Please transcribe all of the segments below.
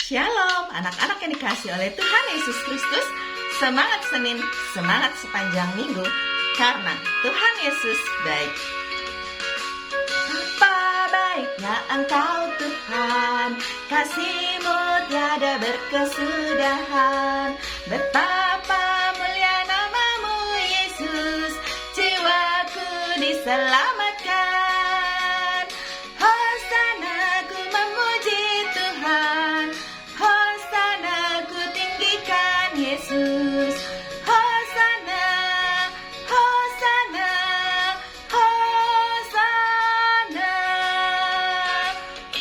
Shalom, anak-anak yang dikasihi oleh Tuhan Yesus Kristus. Semangat Senin, semangat sepanjang minggu, karena Tuhan Yesus baik. Apa baiknya Engkau Tuhan, kasih-Mu tiada berkesudahan. Betapa mulia nama-Mu Yesus, jiwaku diselamatkan. Hosana ku memuji Tuhan, Hosana ku tinggikan Yesus. Hosana, Hosana, Hosana.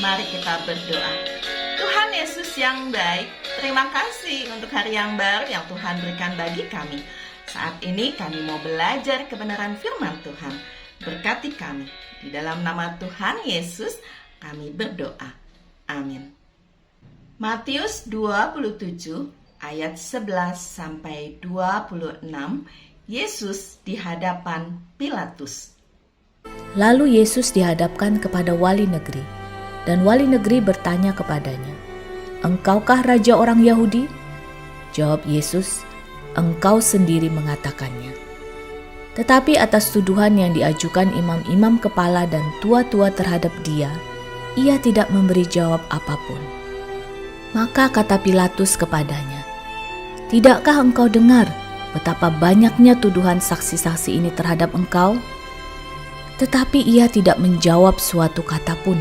Mari kita berdoa. Tuhan Yesus yang baik, terima kasih untuk hari yang baru yang Tuhan berikan bagi kami. Saat ini kami mau belajar kebenaran firman Tuhan. Berkati kami. Di dalam nama Tuhan Yesus kami berdoa. Amin. Matius 27 ayat 11 sampai 26, Yesus di hadapan Pilatus. Lalu Yesus dihadapkan kepada wali negeri, dan wali negeri bertanya kepadanya, "Engkaukah raja orang Yahudi?" Jawab Yesus, "Engkau sendiri mengatakannya." Tetapi atas tuduhan yang diajukan imam-imam kepala dan tua-tua terhadap dia, ia tidak memberi jawab apapun. Maka kata Pilatus kepadanya, "Tidakkah engkau dengar betapa banyaknya tuduhan saksi-saksi ini terhadap engkau?" Tetapi ia tidak menjawab suatu kata pun,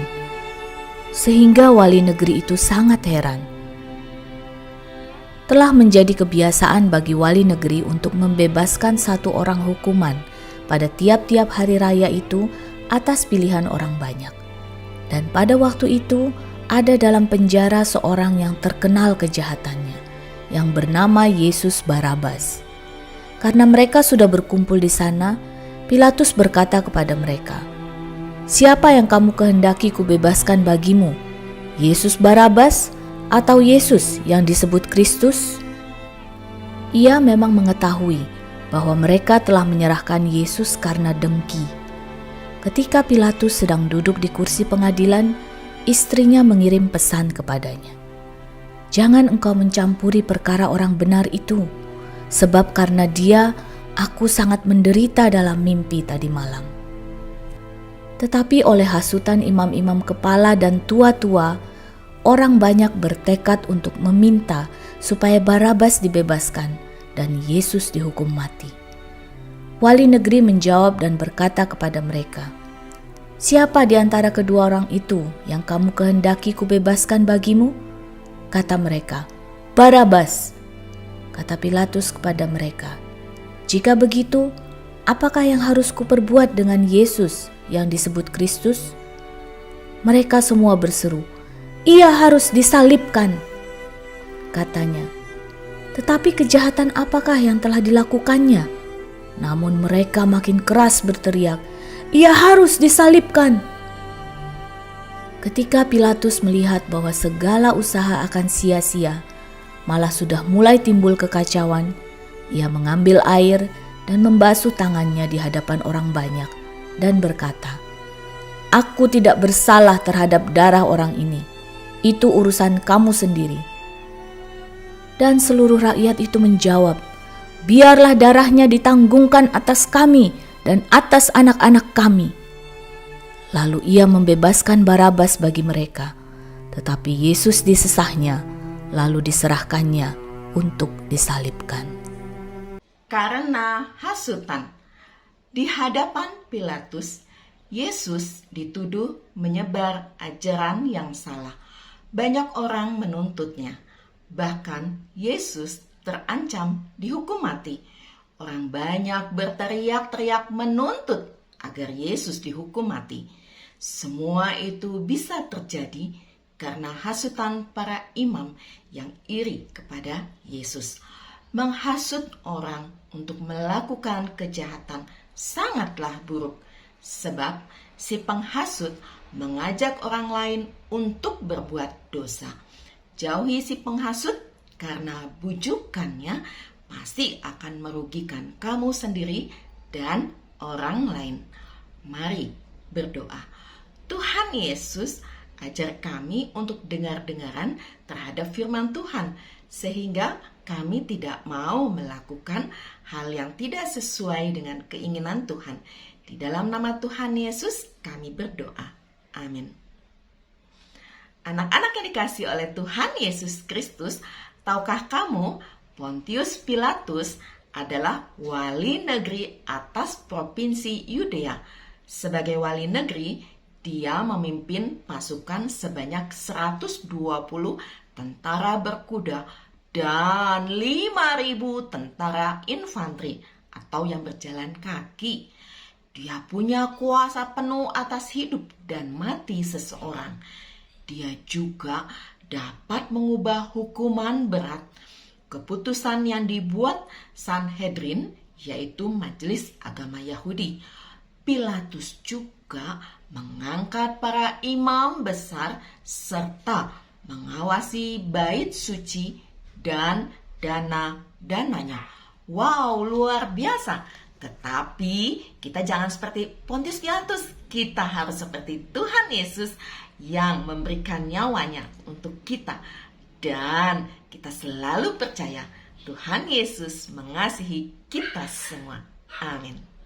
sehingga wali negeri itu sangat heran. Telah menjadi kebiasaan bagi wali negeri untuk membebaskan satu orang hukuman pada tiap-tiap hari raya itu atas pilihan orang banyak. Dan pada waktu itu ada dalam penjara seorang yang terkenal kejahatannya, yang bernama Yesus Barabas. Karena mereka sudah berkumpul di sana, Pilatus berkata kepada mereka, "Siapa yang kamu kehendaki kubebaskan bagimu? Yesus Barabas atau Yesus yang disebut Kristus?" Ia memang mengetahui bahwa mereka telah menyerahkan Yesus karena dengki. Ketika Pilatus sedang duduk di kursi pengadilan, istrinya mengirim pesan kepadanya, "Jangan engkau mencampuri perkara orang benar itu, sebab karena dia aku sangat menderita dalam mimpi tadi malam." Tetapi oleh hasutan imam-imam kepala dan tua-tua, orang banyak bertekad untuk meminta supaya Barabas dibebaskan dan Yesus dihukum mati. Wali negeri menjawab dan berkata kepada mereka, "Siapa di antara kedua orang itu yang kamu kehendaki kubebaskan bagimu?" Kata mereka, "Barabas." Kata Pilatus kepada mereka, "Jika begitu, apakah yang harus kuperbuat dengan Yesus yang disebut Kristus?" Mereka semua berseru, "Ia harus disalibkan," katanya. Tetapi kejahatan apakah yang telah dilakukannya? Namun mereka makin keras berteriak, "Ia harus disalibkan." Ketika Pilatus melihat bahwa segala usaha akan sia-sia, malah sudah mulai timbul kekacauan, ia mengambil air dan membasuh tangannya di hadapan orang banyak dan berkata, "Aku tidak bersalah terhadap darah orang ini. Itu urusan kamu sendiri." Dan seluruh rakyat itu menjawab, "Biarlah darahnya ditanggungkan atas kami dan atas anak-anak kami." Lalu ia membebaskan Barabas bagi mereka, tetapi Yesus disesahnya, lalu diserahkannya untuk disalibkan. Karena hasutan, di hadapan Pilatus, Yesus dituduh menyebar ajaran yang salah. Banyak orang menuntutnya. Bahkan Yesus terancam dihukum mati. Orang banyak berteriak-teriak menuntut agar Yesus dihukum mati. Semua itu bisa terjadi karena hasutan para imam yang iri kepada Yesus. Menghasut orang untuk melakukan kejahatan sangatlah buruk, sebab si penghasut mengajak orang lain untuk berbuat dosa. Jauhi si penghasut, karena bujukannya pasti akan merugikan kamu sendiri dan orang lain. Mari berdoa. Tuhan Yesus, Ajar kami untuk dengar-dengaran terhadap firman Tuhan, sehingga kami tidak mau melakukan hal yang tidak sesuai dengan keinginan Tuhan. Di dalam nama Tuhan Yesus kami berdoa. Amin. Anak-anak yang dikasihi oleh Tuhan Yesus Kristus, tahukah kamu Pontius Pilatus adalah wali negeri atas provinsi Yudea. Sebagai wali negeri, dia memimpin pasukan sebanyak 120 tentara berkuda dan 5.000 tentara infanteri atau yang berjalan kaki. Dia punya kuasa penuh atas hidup dan mati seseorang. Dia juga dapat mengubah hukuman berat. Keputusan yang dibuat Sanhedrin, yaitu Majelis Agama Yahudi. Pilatus juga mengangkat para imam besar serta mengawasi bait suci dan dana-dananya. Wow, luar biasa. Tetapi kita jangan seperti Pontius Pilatus. Kita harus seperti Tuhan Yesus yang memberikan nyawanya untuk kita. Dan kita selalu percaya Tuhan Yesus mengasihi kita semua. Amin.